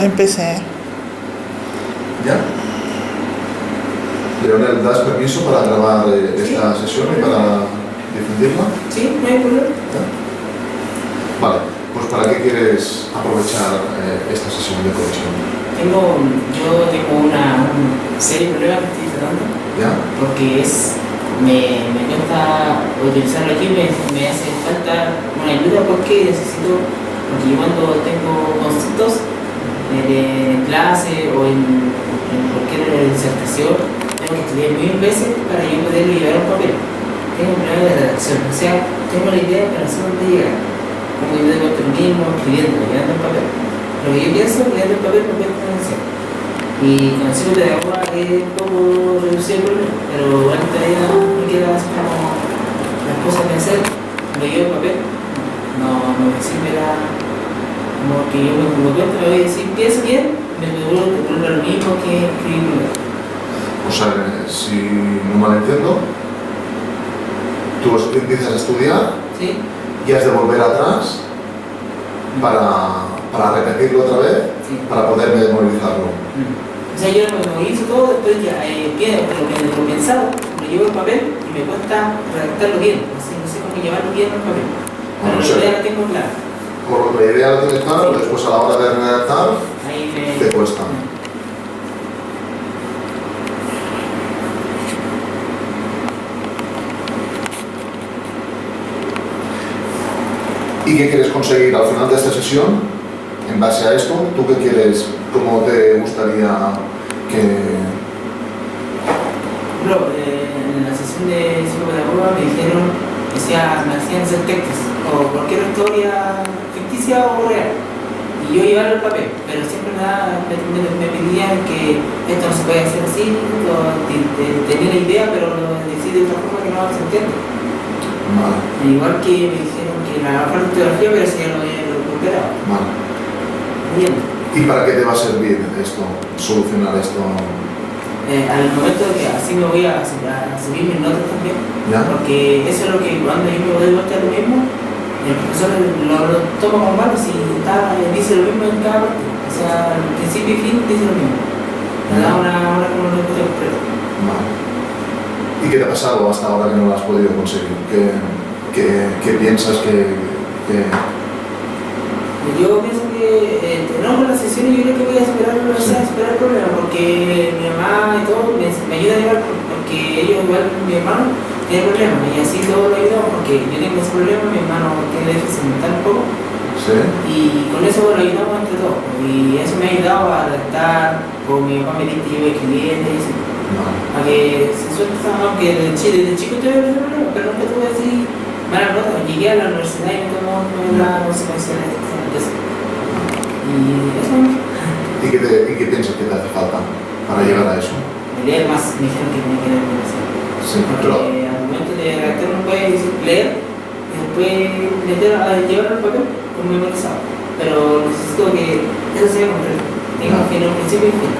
Empecé. ¿Ya? Leonel, ¿das permiso para grabar esta sesión y para difundirla? Sí, no hay problema. ¿Ya? Vale, pues ¿para qué quieres aprovechar esta sesión de conexión? Yo tengo una serie de problemas que estoy tratando. ¿Ya? Porque me cuesta utilizarlo aquí, me hace falta una ayuda porque porque yo cuando tengo conceptos en clase o en cualquier disertación, tengo que estudiar mil veces para yo poderlo llevar a un papel. Tengo un problema de redacción, o sea, tengo la idea pero no sé dónde llegar. Como yo debo el mismo escribiendo, llevando el papel. Lo que yo pienso, llevando el papel, no puedo pronunciar. Y con el ciclo de agua es un poco reducido el problema, pero igual todavía me queda así como las cosas que hacer, lo llevo el papel, no me sirve como que yo me cuento, me voy a decir, pienso bien, me vuelvo lo mismo que escribir. O sea, si no mal entiendo, tú empiezas a estudiar, ¿Sí? y has de volver atrás para repetirlo otra vez, Sí. para poder memorizarlo. O sea, yo lo memorizo todo, después ya lo pensado, lo llevo en papel y me cuesta redactarlo bien, así no sé cómo llevarlo bien en papel. Pero Bueno, la idea la tengo clara. Por lo que la idea la tienes clara, Sí. después a la hora de redactar, Ahí te cuesta. ¿Y qué quieres conseguir al final de esta sesión? En base a esto, ¿tú qué quieres? ¿Cómo te gustaría que...? Bro, en la sesión de psicopedagoga me dijeron que me hacían hacer textos o cualquier historia ficticia o real y yo llevarlo al papel, pero siempre me pedían que esto no se puede hacer así, tenía la idea pero lo decía de otra forma que no se entiende. Vale. Igual que me dijeron que la parte de fotografía, pero si ya lo había recuperado. Vale. Bien. ¿Y para qué te va a servir esto, solucionar esto? Al momento de que así me voy a subir mis notas también, ¿Ya? porque eso es lo que cuando yo me doy vuelta lo mismo, el profesor lo toma como malo si dice lo mismo en cada parte, o sea, al principio y fin dice lo mismo, me da una como no puedo completo. Vale. ¿Y qué te ha pasado hasta ahora que no lo has podido conseguir? ¿Qué piensas que...? Yo pienso que no, con las sesiones yo creo que voy a superar el problema porque mi mamá y todo me ayudan igual porque ellos igual, mi hermano tiene problemas y así todo lo ayudamos porque yo tengo ese problema, mi hermano tiene déficit mental un poco. ¿Sí? Y con eso lo ayudamos entre todos y eso me ha ayudado a adaptar, como mi papá me dice que yo voy escribiendo y así. A que se suelta, aunque desde chico tuve ese problema, pero nunca tuve así malas notas. Llegué a la universidad y no tomó la consecuencia de eso. Y eso. ¿Y qué piensas que te hace falta para llegar a eso? Leer más, me dijeron que tenía que leer más. Sí, Porque pero... al momento de redactar uno puede leer y después llevarlo al papel como memorizado. Pero necesito que eso sea completo. Tengo que tener un principio y fin.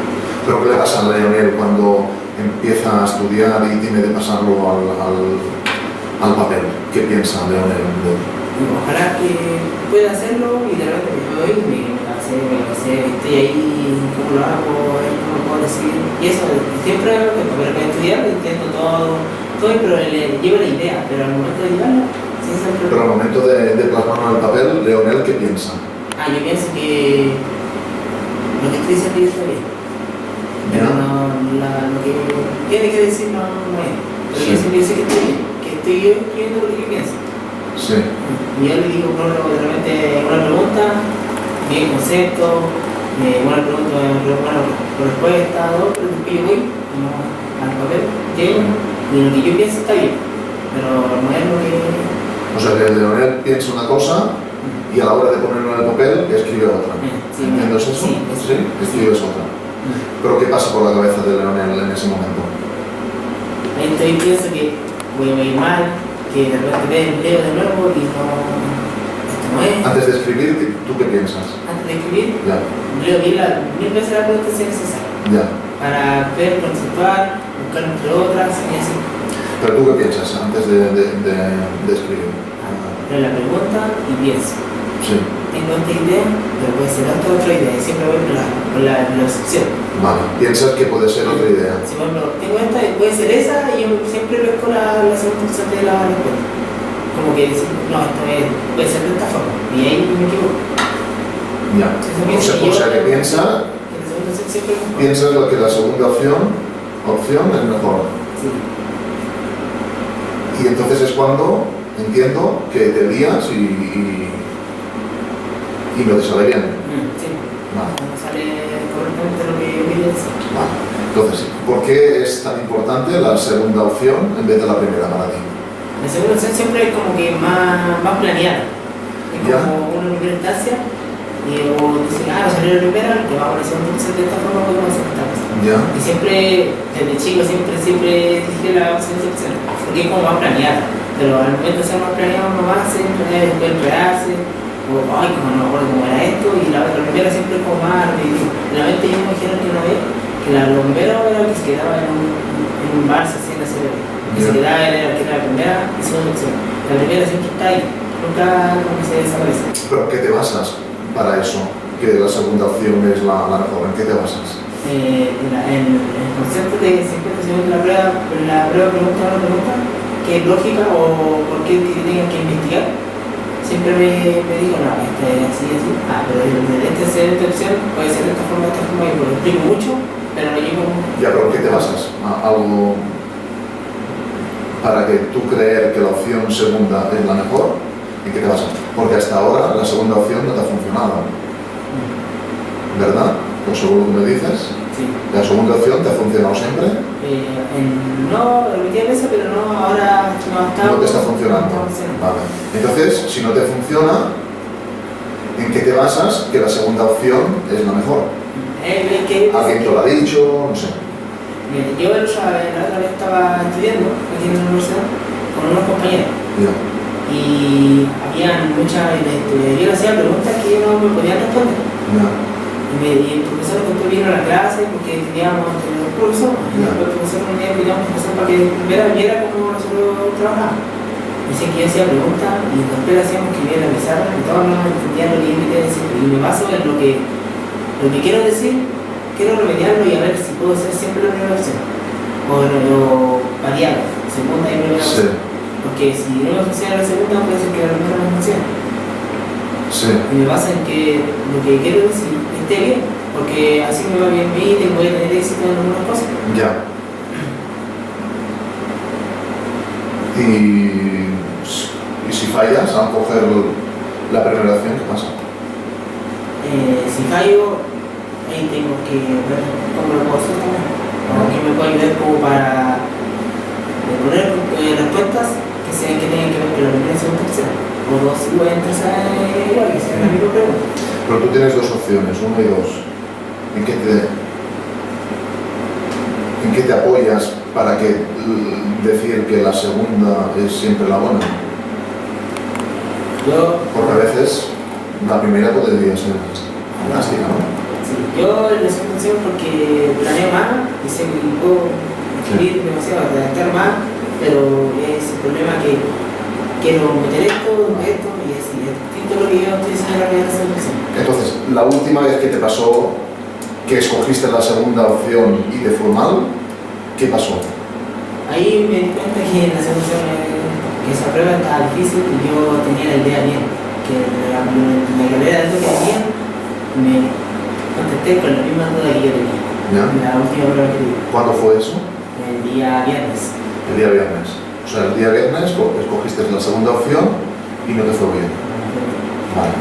¿Pero qué le pasa a Leonel cuando empieza a estudiar y tiene que pasarlo al papel? ¿Qué piensa Leonel? Ojalá que pueda hacerlo y de repente me voy y me estoy ahí, cómo lo hago, cómo lo puedo decir. Y eso, siempre hago para estudiar, intento todo, pero llevo la idea, pero al momento de llevarlo, sí es el problema. Pero al momento de plasmarlo en el papel, Leonel, ¿qué piensa? Yo pienso que lo que estoy diciendo yo está bien. Pero lo que tiene que decir no es. Pero yo siempre sé que estoy bien, que estoy escribiendo lo que yo pienso. Sí. Y yo le digo, de repente, una pregunta, bien concepto, una pregunta, una respuesta, dos, pero después yo voy al papel, llego, y lo que yo pienso está bien, pero no es lo que... O sea, que Leonel piensa una cosa y a la hora de ponerlo en el papel escribe otra. Sí, ¿Entiendes eso? Sí, escribes otra. ¿Pero qué pasa por la cabeza de Leonel en ese momento? Ahí pienso que voy a ir mal, que de repente leo de nuevo y no... Esto no es. Antes de escribir, ¿tú qué piensas? Antes de escribir, Ya. leo bien mil veces la pregunta si es necesaria. Ya. Para ver, conceptuar, buscar entre otras y así. ¿Pero tú qué piensas antes de escribir? Leo la pregunta y pienso. Sí. tengo esta idea, pero puede ser otra idea, y siempre voy por la excepción. Vale, piensas que puede ser otra idea. Si por ejemplo, tengo esta, puede ser esa, y yo siempre pesco la segunda opción de la respuesta. Como que decir, no, esto puede ser de esta forma, y ahí me equivoco. Ya, o sea que piensas lo que la segunda opción es mejor. Sí. Y entonces es cuando entiendo que te lías y no te sale bien. Sí. Vale. No sale correctamente lo que yo quería decir. Vale. Entonces, ¿por qué es tan importante la segunda opción en vez de la primera para ti? La segunda opción siempre es como que más planeada. Es como una primera instancia. Y o dicen, no salió la primera, que vamos a hacer un de esta forma, podemos hacer esta cosa. ¿Ya? Y siempre, desde chico, siempre dije la opción de opción, porque es como más planeada. Pero al momento de ser más planeado, uno va a hacer, después enredarse, o ay, como no me acuerdo cómo era esto, y la primera siempre es como más repetitivo. Realmente yo me dijeron que una vez, que la primera era que se quedaba en un bar, se hacía la serie. Que se quedaba era que era la primera y segunda opción. La primera siempre está ahí, nunca como que se desaparece. ¿Pero qué te basas para eso? Que la segunda opción es la mejor. ¿En qué te basas? En el concepto de 50 segundos la prueba pregunta o no pregunta, que es lógica o por qué tengan que investigar. Siempre me digo, no, este es así, así. Pero esta opción puede ser de esta forma, y lo explico mucho, pero no llego. Ya, pero ¿en qué te basas? ¿Algo para que tú creer que la opción segunda es la mejor? ¿En qué te basas? Porque hasta ahora la segunda opción no te ha funcionado, ¿verdad? Pues según lo que me dices, sí. La segunda opción te ha funcionado siempre. No, repetí a veces, pero no, ahora no te está funcionando. Vale. Entonces, si no te funciona, ¿en qué te basas que la segunda opción es la mejor? ¿Alguien te lo ha dicho? No sé. Yo la otra vez estaba estudiando aquí en la universidad con unos compañeros. Yeah. Y habían muchas, yo le hacía preguntas que ellos no me podían responder. Yeah. Y el profesor contó vino a la clase porque teníamos el profesor, y después el profesor no teníamos profesor para que viera cómo nosotros trabajábamos. Dice que yo hacía preguntas y después le hacíamos que viera la pizarra y todos no entendían lo que yo quería decir. Y me baso en lo que quiero decir, quiero remediarlo y a ver si puedo ser siempre la primera opción. O variarlo, segunda y primera opción. Porque si no me funciona la segunda, puede ser que la primera no funcione. Sí. Y me basa en que lo que quiero decir esté bien, porque así me va bien a mí y voy a tener éxito en algunas cosas. Ya. Y si fallas al coger la primera opción, ¿qué pasa? Si fallo, ahí tengo que ver cómo lo puedo hacer también. O que me pueda ayudar como para poner respuestas que tengan que ver con la primera y segunda opción. O dos igual interesar igual, que sea la misma pregunta. Pero tú tienes dos opciones, 1 y 2. ¿En qué te apoyas para decir que la segunda es siempre la buena? Porque a veces la primera podría ser fantástica, ¿no? Sí, yo la segunda opción porque planeo más y sé que puedo escribir demasiado, redactar más, pero es el problema que quiero meter esto y así, es distinto lo que yo estoy diciendo en la primera opción. Entonces, la última vez que te pasó que escogiste la segunda opción y te fue mal, ¿qué pasó? Ahí me di cuenta que en la segunda opción que esa prueba estaba difícil y yo tenía la idea bien, que la carrera de lo que tenía me contesté con la misma duda que yo tenía. ¿Ya? La última prueba que tuve. ¿Cuándo fue eso? El día viernes. El día viernes. O sea, el día viernes escogiste la segunda opción y no te fue bien. Vale.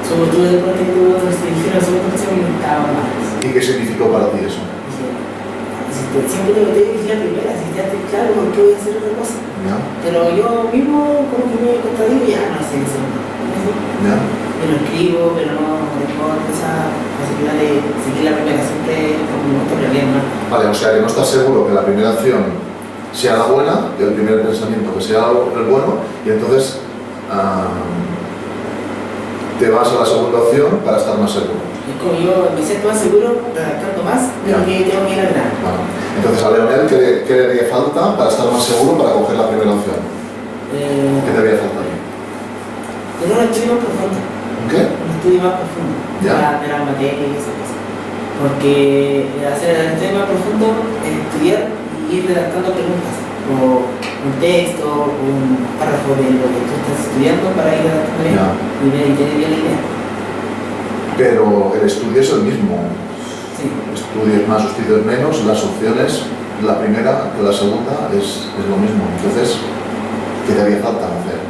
Sobre todo después que tuve la segunda opción y estaba mal. ¿Y qué significó para ti eso? Siempre tengo que decir la primera, si ya estoy claro por qué voy a hacer otra cosa. ¿Ya? Pero yo mismo como que me contradigo y ya no sé eso. ¿Ya? Yo lo escribo, pero no tengo esa posibilidad de seguir la primera, siempre como me gusta planear más. Vale, o sea que no estás seguro que la primera opción sea la buena, que el primer pensamiento que sea el bueno, y entonces te vas a la segunda opción para estar más seguro. Es como yo me siento más seguro redactando más de lo que tengo que ir a ganar. Vale. Entonces a Leonel, ¿qué le haría falta para estar más seguro para coger la primera opción? ¿Qué te haría falta? Tener una actividad profunda. ¿Un qué? Un estudio más profundo de la materia y esas cosas. Porque hacer el estudio más profundo es estudiar y ir redactando preguntas, o un texto, o un párrafo de lo que tú estás estudiando para ir redactando bien y tener bien la idea. Pero el estudio es el mismo. Sí. Estudios más, estudios menos, las opciones, la primera que la segunda es lo mismo. Entonces, ¿qué te haría falta hacer?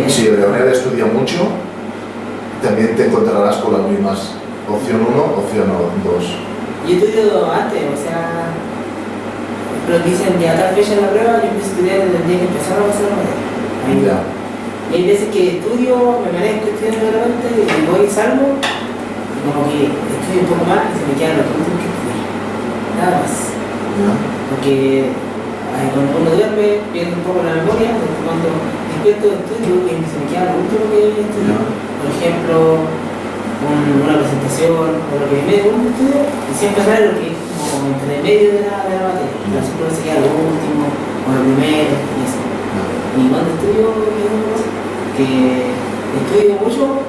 Si Leonel estudia mucho, también te encontrarás con las mismas. Opción 1, opción 2. Yo estudio antes, o sea, pero dicen ya tal fecha en la prueba, yo empiezo a estudiar desde el día que empezaron a hacer la materia. Y hay veces que estudio, me merezco estudiando de repente, y voy y salgo, y como que estudio un poco más y se me queda lo que último que estudié. Nada más. Porque cuando uno duerme, pierde un poco la memoria, porque cuando despierto estudio, y se me queda lo último que estudié. Por ejemplo, una presentación o lo que me un estudio, y siempre sale lo que es como entre medio de la materia. Pero siempre se queda lo último, o lo primero, y eso. Y cuando estudio, que estudio mucho,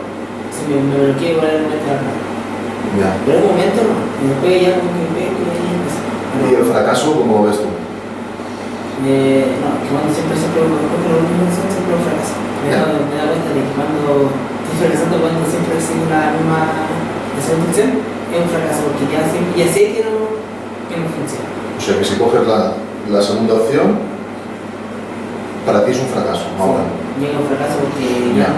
se me bloquea igual el momento de la clase. Pero en un momento no, y después ya como que veo que ahí empieza. ¿Y el fracaso cómo lo ves tú? No, que cuando siempre lo mismo siempre un fracaso. Me da cuenta de que cuando estoy fracasando, cuando siempre sigo la misma resolución, es un fracaso, porque ya sé que no funciona. O sea que si coges la segunda opción, para ti es un fracaso, ahora. Llega un fracaso porque ya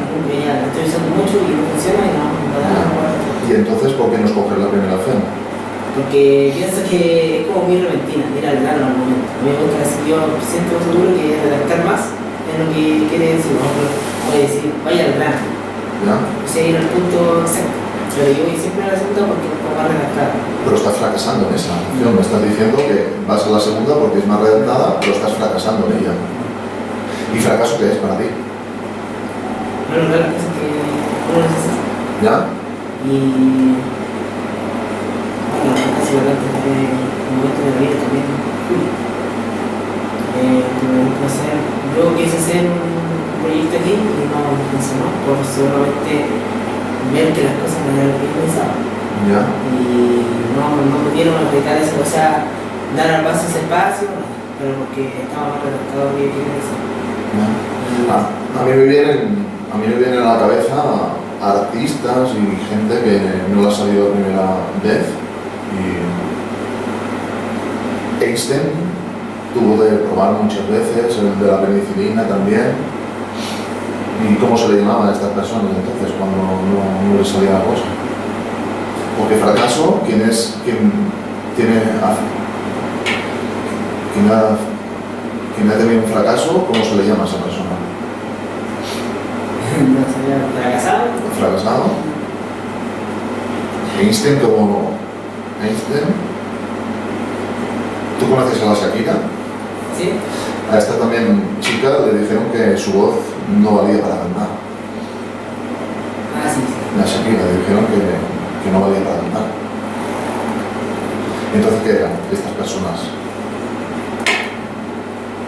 la estoy usando mucho y no funciona y no da. ¿Y entonces por qué no escoger la primera opción? Porque pienso que es como muy repentina, ir al grano al momento. A mí me gusta, yo siento seguro que redactar más es lo que quiere decir. Voy a decir, vaya al grano. O sea, ir al punto exacto. Pero yo voy siempre a la segunda porque es más redactada. Pero estás fracasando en esa opción. Me estás diciendo que vas a la segunda porque es más redactada, pero estás fracasando en ella. ¿Y fracaso qué es para ti? Bueno, claro, es que uno necesita. ¿Ya? Y bueno, casi bastante un momento de la vida también. Yo quise hacer un proyecto aquí y no funcionó por solamente ver que las cosas no eran lo que yo pensaba. ¿Ya? Y no pudieron aplicar eso, o sea, dar al paso ese espacio, pero porque estaba más redactado que yo quería decir. A mí me vienen a la cabeza artistas y gente que no la ha salido la primera vez. Y Einstein tuvo de probar muchas veces, el de la penicilina también. ¿Y cómo se le llamaban a estas personas entonces cuando no les salía la cosa? Porque fracaso, ¿quién ha tenido un fracaso, ¿cómo se le llama a esa persona? No sería fracasado. ¿Fracasado? Einstein, como Einstein. ¿Tú conoces a la Shakira? Sí. A esta también chica le dijeron que su voz no valía para cantar. Sí. La Shakira le dijeron que no valía para cantar. Entonces, ¿qué eran estas personas?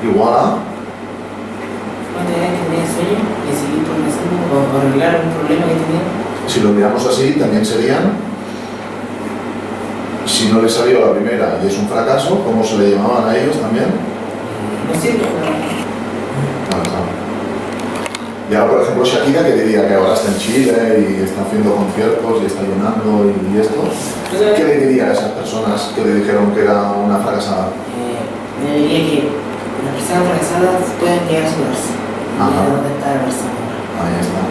Igual a... Cuando tenía sueño y seguir progresando o arreglar un problema que tenía. Si lo miramos así, también serían, si no les salió la primera y es un fracaso, ¿cómo se le llamaban a ellos también? No sirve. Y ahora, por ejemplo, Shakira, que diría que ahora está en Chile y está haciendo conciertos y está llenando y esto, ¿qué le diría a esas personas que le dijeron que era una fracasada? Le diría que las personas fracasadas pueden llegar a superarse. ¿Dónde está la persona? Ahí está.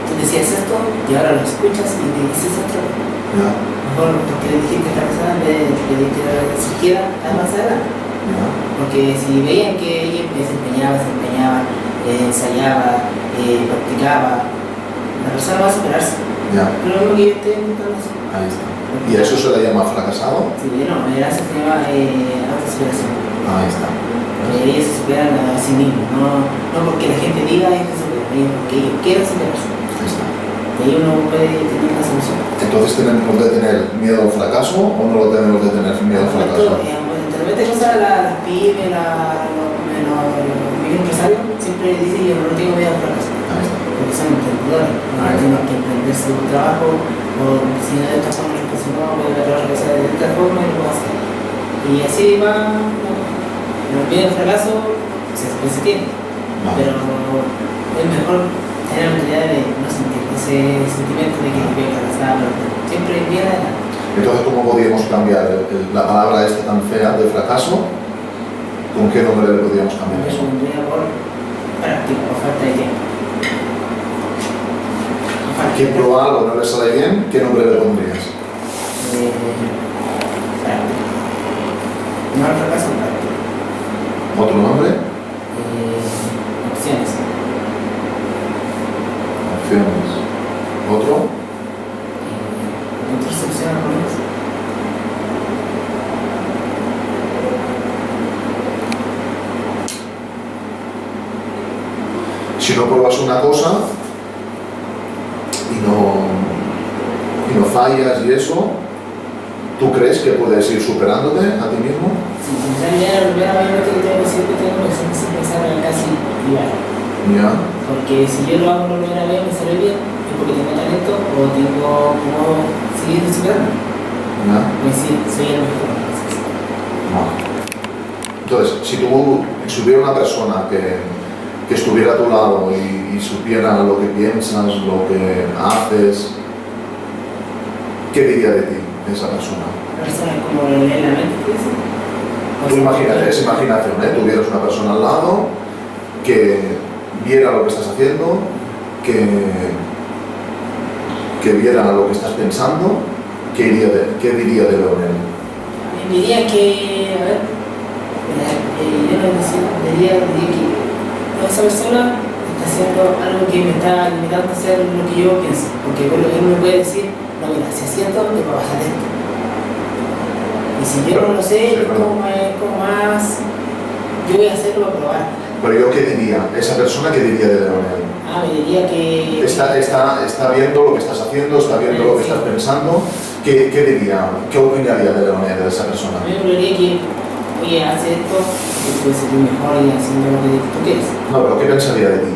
Tú decías esto y ahora lo escuchas y te dices esto. Ya. Mejor porque le dijiste fracasada en vez de que siquiera más adelante. Porque si veían que ella se empeñaba, ensayaba, practicaba, la persona va a superarse. Ya. Pero lo que yo estoy intentando hacer. Ahí está. ¿Y a eso se le llama fracasado? Sí, no, eso se llama autosuperación. Ahí está. Ellos se superan a sí mismos, no porque la gente diga que se superan, porque ellos quieren superarse. Ahí está. Y ahí uno puede tener la solución. Entonces, ¿tenemos de tener miedo al fracaso o no lo tenemos de tener miedo al fracaso? De repente cosas las pymes, los microempresarios siempre dicen yo no tengo miedo al fracaso. Ahí está. Porque son emprendedores. Tienen que emprender su trabajo, o si no de esta forma, pues si no, voy a trabajar de esta forma y lo puedo hacer. Y así va, el miedo al fracaso se tiene, pero es mejor tener la mentalidad de no sentir ese sentimiento de que voy a fracasar, siempre viene adelante. Entonces, ¿cómo podríamos cambiar la palabra esta tan fea de fracaso? ¿Con qué nombre le podríamos cambiar eso? Yo pondría por práctica, por falta de tiempo. ¿Quién prueba algo no le sale bien? ¿Qué nombre le pondrías? Práctica. No al fracaso, práctica. ¿Otro nombre? Opciones. Opciones. ¿Otro? Otras opciones por eso. Si no pruebas una cosa y no fallas y eso, ¿tú crees que puedes ir superándote a ti mismo? Sí, ya la primera vez que tengo que siempre pensar en casi igual. Ya. Porque si yo lo hago la primera vez me sale bien, es porque tengo talento o tengo como seguir superando. Ya. Pues sí, soy el mejor. No. Entonces, si hubiera una persona que estuviera a tu lado y supiera lo que piensas, lo que haces, ¿qué diría de ti esa persona? Una persona como lee la mente, ¿qué dice? Tú imagínate, es imaginación, tuvieras una persona al lado que viera lo que estás haciendo, que viera lo que estás pensando, ¿qué diría de Leonel? Diría que, a ver, yo no diría que esa persona está haciendo algo que me está limitando a hacer lo que yo pienso, porque él me puede decir, no, mira, si haciendo te va a bajar esto. Y si yo no lo sé, es como más, yo voy a hacerlo a probar. Pero yo, ¿qué diría? ¿Esa persona qué diría de Leonel? Me diría que... Está viendo lo que estás haciendo, está viendo lo que estás pensando. ¿Qué diría? ¿Qué opinaría de Leonel, de esa persona? A mí me diría que, oye, hace esto, que puedes ser mejor y haciendo lo que tú quieres. No, pero ¿qué pensaría de ti?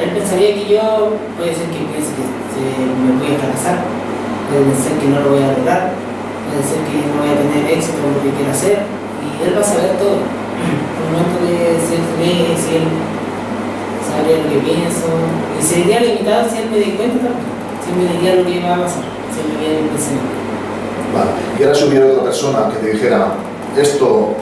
Él pensaría que yo, puede ser que piense que me voy a fracasar, puede ser que no lo voy a lograr, puede ser que no voy a tener éxito en lo que quiero hacer, y él va a saber todo. Por el momento de si él ve, si él sabría lo que pienso, y sería limitado si él me di cuenta también, si él me diría lo que iba a pasar, si él me diera el pensamiento. Vale. Y ahora si hubiera otra persona que te dijera esto,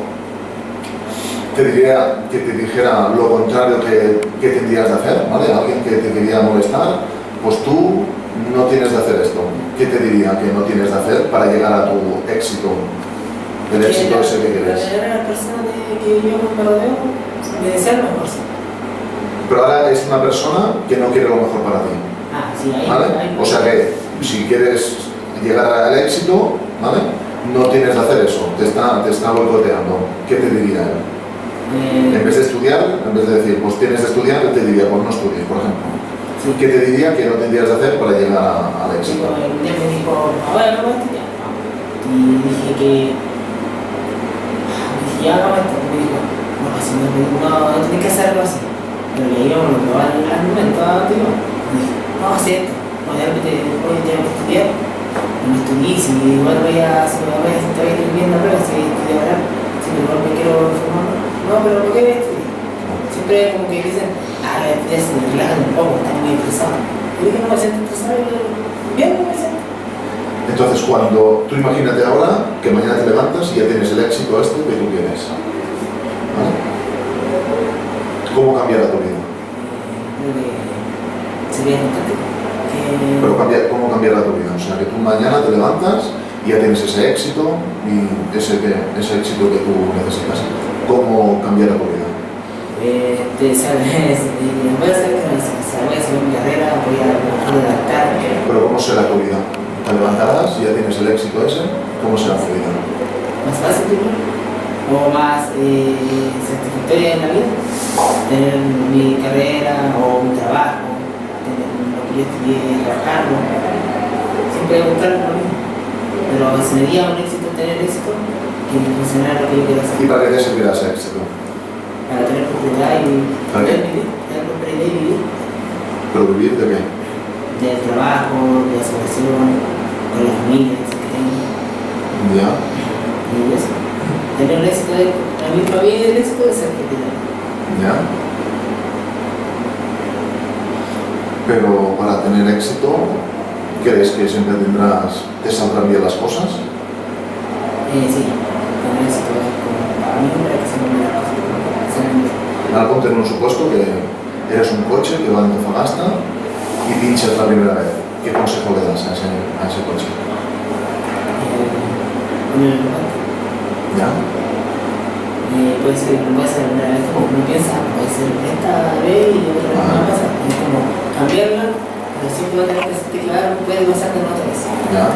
que te dijera lo contrario que tendrías de hacer, ¿vale? Alguien que te quería molestar, pues tú no tienes de hacer esto. ¿Qué te diría que no tienes de hacer para llegar a tu éxito? El éxito ese que quieres. La persona que yo me rodeo me desea lo mejor, sí. Pero ahora es una persona que no quiere lo mejor para ti. Sí, ahí. ¿Vale? O sea que si quieres llegar al éxito, ¿vale? No tienes de hacer eso, te está boicoteando. ¿Qué te diría él? En vez de estudiar, en vez de decir, pues tienes de estudiar, él te diría, pues no estudies, por ejemplo. Sí. ¿Qué te diría que no tendrías de hacer para llegar al éxito? Un día me dijo, ahora no voy a estudiar. Y dije, ya no esto. Me dijo, no, así no tienes que hacerlo así. Pero le digo, no, al momento, digo, me dijo, no, haz esto. Hoy tengo que estudiar. No estudié, si igual te voy a ir viendo a prueba, si estudiar, si igual me quiero formar. No, pero ¿por qué voy a estudiar? Siempre como que dicen, ya se me relajan un poco, están muy estresados. Yo dije, no me siento estresado, bien no me siento. Entonces, cuando tú imagínate ahora que mañana te levantas y ya tienes el éxito este que tú quieres, ¿vale? ¿Cómo cambiará tu vida? Creo que sería fantástico. Pero ¿cómo cambiará tu vida? O sea, que tú mañana te levantas y ya tienes ese éxito y ese éxito que tú necesitas. ¿Cómo cambiará tu vida? Voy a hacer mi carrera, voy a redactar. Pero ¿cómo será tu vida? Te levantarás y ya tienes el éxito ese, ¿cómo será tu vida? ¿Más fácil, o más satisfactoria en la vida? Tener mi carrera o mi trabajo, tener lo que yo estudié, trabajarlo. Siempre voy a buscar lo mismo. Pero si me diera un éxito, tener éxito, tiene que funcionar lo que yo quiero hacer. ¿Y para qué te servirá ese éxito? Para tener prosperidad y ¿Para qué? vivir. Tener prosperidad y vivir. ¿Pero vivir de qué? del trabajo, de la situación, con la familia, etc. Ya. Y eso. Tener el éxito, a mí para mí el éxito es ser arquitecto. Ya. Pero para tener éxito, ¿crees que siempre te saldrán bien las cosas? Sí, tener éxito es como para mí para que se me las cosas. Ahora ponte en un supuesto que eres un coche que va en Antofagasta y pinchas la primera vez. ¿Qué consejo le das a ese coche? ¿Ya? Puede ser la primera vez como uno piensa, puede ser esta vez y otra vez no va a pasar. Es como cambiarla, pero siempre va a tener que certificar, puede pasar de otra vez. ¿Ya?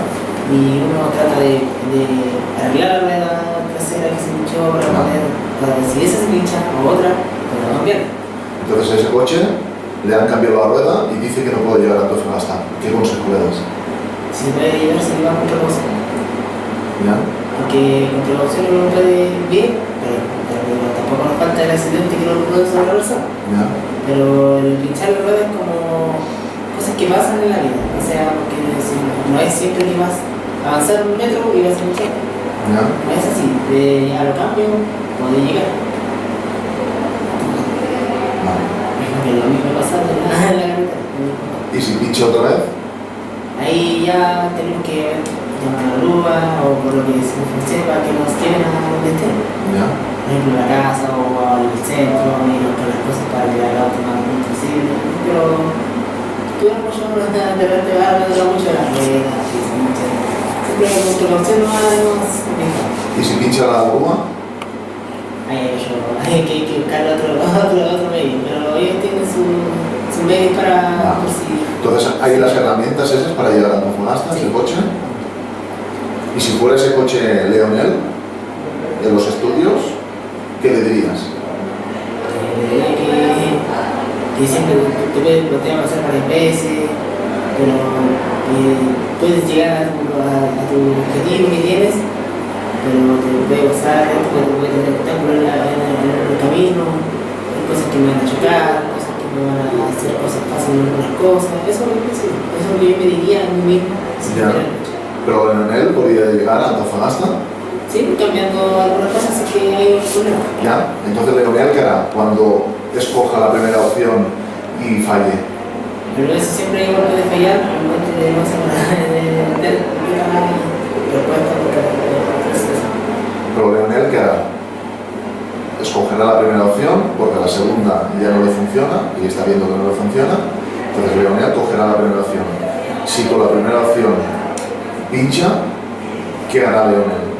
Y uno trata de arreglar la rueda trasera que se pinchó para ver si esa se pincha o otra, para cambiar. Entonces a ese coche le han cambiado la rueda y dice que no puede llegar a Antofagasta. ¿Qué consejo le das? Si se puede llevar, se lleva con precaución. ¿Ya? Porque con precaución uno puede bien, pero tampoco nos falta el accidente que no lo puede sobre la persona. ¿Ya? Pero el pinchar la rueda es como cosas que pasan en la vida. O sea, porque no es siempre que vas a avanzar un metro y vas a pinchar. ¿Ya? No es así. A lo cambio puede llegar. Vale. Que lo mismo pasa en la carretera. ¿Y si pincha otra vez? Ahí ya tenemos que llamar a la grúa o por lo que se nos ofrece para que nos lleven a donde estén. ¿Ya? Por ejemplo, a la casa o al centro y buscar las cosas para llegar al auto más rápido posible. Pero tuvimos yo de repente va a durar mucho la rueda, siempre con precaución no más complicado. ¿Y si pincha la grúa? Hay que buscar otro medio, pero ellos tienen su medio para por si. Entonces, ¿hay las herramientas esas para llegar a Antofagasta, ese coche? Y si fuera ese coche Leonel, de los estudios, ¿qué le dirías? Que siempre lo tengo que hacer varias veces, pero puedes llegar a tu objetivo que tienes, pero te puede pasar, puede tener obstáculos en el camino, hay cosas que me van a chocar, cosas que me van a hacer cosas fáciles, algunas cosas, eso es lo que sí, eso es lo que yo me diría a mí mismo. Ya. Pero Leonel podría llegar a Antofagasta. Sí, cambiando algunas cosas, así que hay un problema. ¿Ya? Entonces Leonel, ¿qué hará cuando escoja la primera opción y falle? Pero eso siempre hay algo de fallar, al momento de no hacer de respuesta porque Pero Leonel, ¿qué hará? Escogerá la primera opción porque la segunda ya no le funciona y está viendo que no le funciona. Entonces Leonel cogerá la primera opción. Si con la primera opción pincha, ¿qué hará Leonel?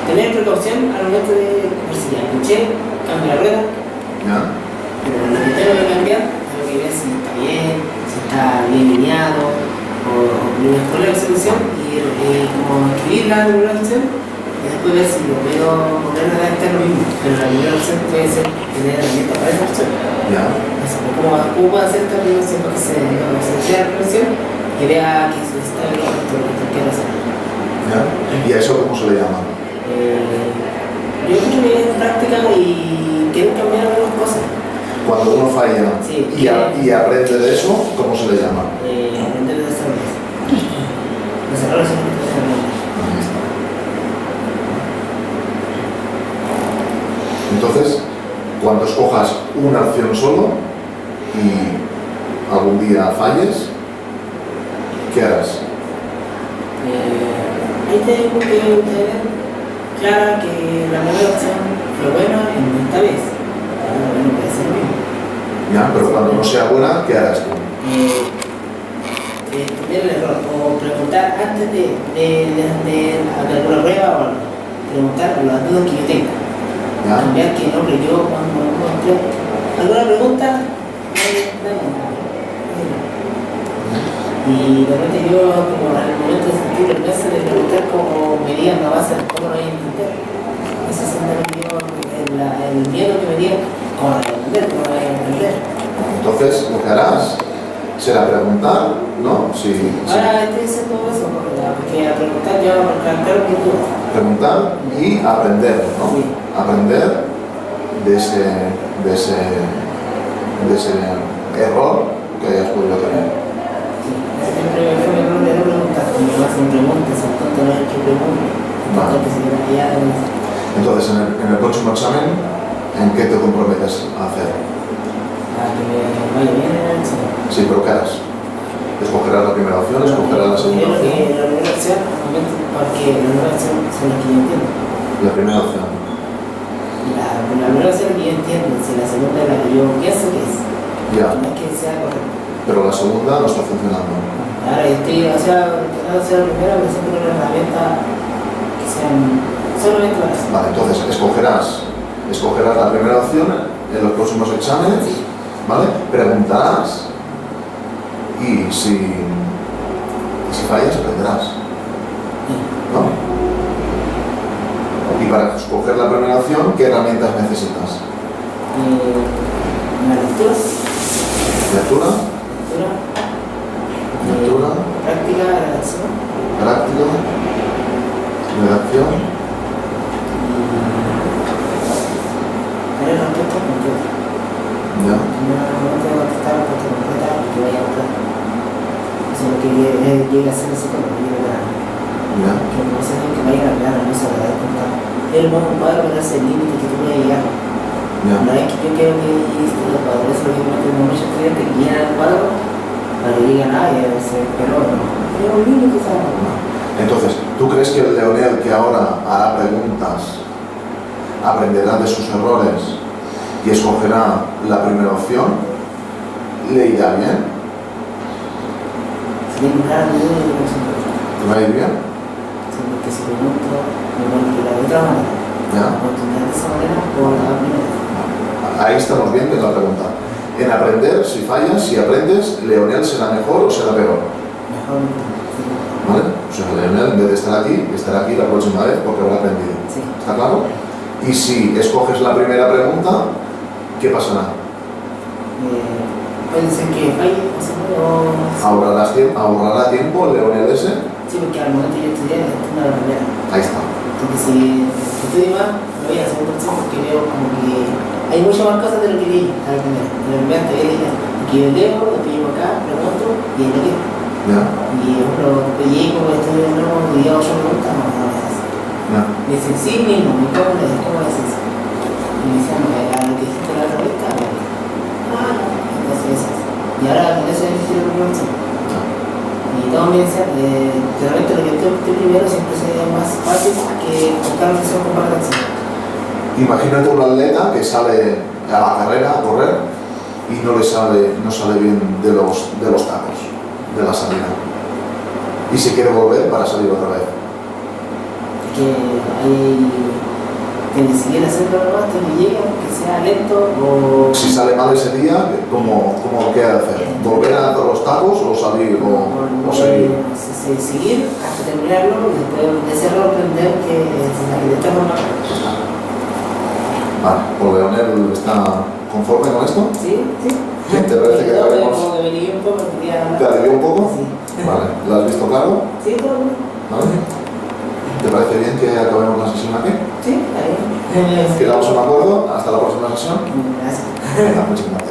Tener precaución al momento de ver si ya pinché, cambio la rueda. ¿Ya? Pero lo que tengo que cambiar, tengo que ver si está bien lineado o cuál es la solución y como escribir la primera opción y después ver si lo puedo poner a redactar lo mismo. Pero la primera opción puede ser tener herramientas para esa opción. ¿Ya? ¿Cómo puedo hacer esta primera opción para que se sea la opción y vea que se está bien lo que quiero hacer? ¿Ya? ¿Y a eso cómo se le llama? Yo creo que es práctica y quiero cambiar algunas cosas. Cuando uno falla Sí, y aprende de eso, ¿cómo se le llama? Aprender de los errores. Los errores son los errores. Entonces, cuando escojas una opción solo y algún día falles, ¿qué harás? Ahí tengo que tener clara que la primera opción fue buena en esta vez. Bueno, puede ser lo mismo. ¿Ya? Pero cuando no sea buena, ¿qué harás tú? Tener el error o preguntar antes de hacer alguna prueba o algo. Preguntar las dudas que yo tenga. ¿Ya? Cambiar que no, pero yo cuando alguna pregunta, y de repente yo como en el momento de sentir el peso de preguntar cómo me digan la base de cómo lo voy a entender. Eso es el miedo que me digan cómo lo voy a entender, cómo lo voy a entender. Entonces, lo que harás será preguntar, ¿no? Ahora estoy haciendo eso, porque a preguntar yo claro mis dudas. Preguntar y aprender, ¿no? Sí. Aprender de ese error que hayas podido tener. Sí, siempre fue mi error de no preguntar, como me hacen preguntas, entonces no hay que preguntar, entonces que se queda callado. Entonces, en el próximo examen, ¿en qué te comprometes a hacer? Para que me vaya bien en el examen. Sí, pero ¿qué harás? ¿Escogerás la primera opción? ¿Escogerás la segunda Creo que opción? la primera opción, porque la primera opción son las que yo entiendo. La primera opción. La primera opción que yo entiendo, si la segunda es la que yo pienso que es. Ya, No es que sea correcta. pero la segunda no está funcionando. Ahora yo estoy, intentando hacer la primera, pero siempre con una herramienta que sean solamente para eso. Vale, entonces escogerás la primera opción en los próximos exámenes, Sí. ¿vale? Preguntarás y si fallas aprenderás, ¿no? Y para escoger la primera opción, ¿qué herramientas necesitas? Una lectura, Lectura, lectura, práctica, redacción práctica, redacción, y varias respuestas concretas. ya, No tengo que contestar la respuesta concreta que vaya a buscar. Eso es lo que llegue a hacer ese tema, que ya, no sé que vayan a hablar, no se va a dar cuenta. Es lo más compadre para darse el límite que tú puedes llegar. ya. No es que yo quiero que los padres, eso es lo que tengo muchos estudiantes que llegan al cuadro para que digan, pero no. Pero un niño que sabe. Entonces, ¿tú crees que el Leonel que ahora hará preguntas aprenderá de sus errores y escogerá la primera opción? ¿Le irá bien? Si tengo claro, yo digo que es un ¿Te va a ir bien? porque si pregunto, me van a tirar de otra manera. ¿Ya? La oportunidad de esa manera o la primera. Ahí estamos bien en la pregunta. En aprender, si fallas, si aprendes, ¿Leonel será mejor o será peor? Mejor sí. ¿Vale? O sea, Leonel, en vez de estará aquí la próxima vez porque habrá aprendido. Sí. ¿Está claro? Y si escoges la primera pregunta, ¿qué pasará? Puede ser que falle, o sea, ¿Ahorrará tiempo Leonel ese? sí, porque al momento yo estudié, es una primera. Ahí está. Porque si estudio más, me voy a la segunda opción porque veo como que hay muchas más cosas de lo que leí a la primera. En la primera te veía que yo leo, lo que llevo acá, pregunto y ahí lo leo. ¿Ya? Y uno llegué como estudio de nuevo y digo ocho preguntas, no es así. ¿Ya? Me dicen, sí mismo, ¿cómo es eso? Y me dicen, a lo que dijiste la otra vez, entonces esas. Y ahora con eso elegí la primera opción. Y todos me decían, realmente lo que estoy primero siempre sería más fácil que buscar una opción con comparación. Imagínate un atleta que sale a la carrera a correr y no sale bien de los tacos, de la salida. Y se quiere volver para salir otra vez. Que hay que decidir hacerlo nomás, que llegue, que sea lento o... Si sale mal ese día, ¿cómo qué hacer? ¿Volver a los tacos o salir o seguir? Seguir hasta terminarlo y después de ese error aprender que de esta forma. Vale, pues Leonel está conforme con esto. Sí, sí. ¿Te parece que acabemos? Como que me lié un poco, quería hablar. ¿Te alivió un poco? Sí. Vale, ¿lo has visto claro? Sí, todo bien. ¿Vale? ¿Te parece bien que acabemos la sesión aquí? Sí, está bien. Quedamos en acuerdo. Hasta la próxima sesión. Gracias. Venga, muchas gracias.